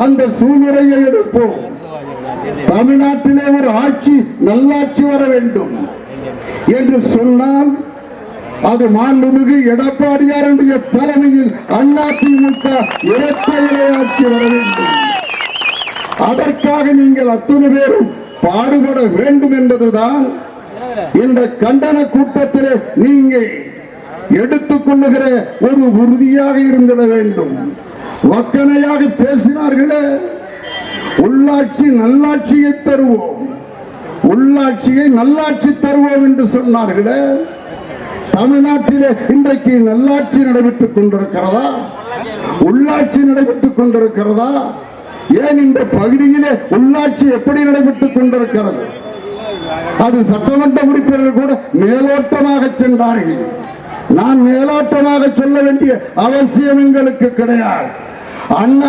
அந்த சூழ்நிலையை எடுப்போம். தமிழ்நாட்டிலே ஒரு ஆட்சி நல்லாட்சி வர வேண்டும் என்று சொன்னால் அது மாண்புமிகு எடப்பாடியாருடைய தலைமையில் அதிமுக இரட்டை இலை ஆட்சி வர வேண்டும். அதற்காக நீங்கள் அத்தனை பேரும் பாடுபட வேண்டும் என்பதுதான் இந்த கண்டன கூட்டத்திலே நீங்கள் எடுத்துக்கொள்ளுகிற ஒரு உறுதியாக இருந்திட வேண்டும். வக்கனையாக பேசினார்களே, உள்ளாட்சி நல்லாட்சியை தருவோம், உள்ளாட்சியை நல்லாட்சி தருவோம் என்று சொன்னார்களே, தமிழ்நாட்டிலே இன்றைக்கு நல்லாட்சி நடைபெற்றுக் கொண்டிருக்கிறதா? உள்ளாட்சி நடைபெற்றுக் கொண்டிருக்கிறதா? ஏன் இந்த பகுதியிலே உள்ளாட்சி எப்படி நடைபெற்றுக் கொண்டிருக்கிறது? அது சட்டமன்ற உறுப்பினர்கள் கூட மேலோட்டமாக சென்றார்கள். நான் மேலோட்டமாக சொல்ல வேண்டிய அவசியம் எங்களுக்கு கிடையாது. அண்ணா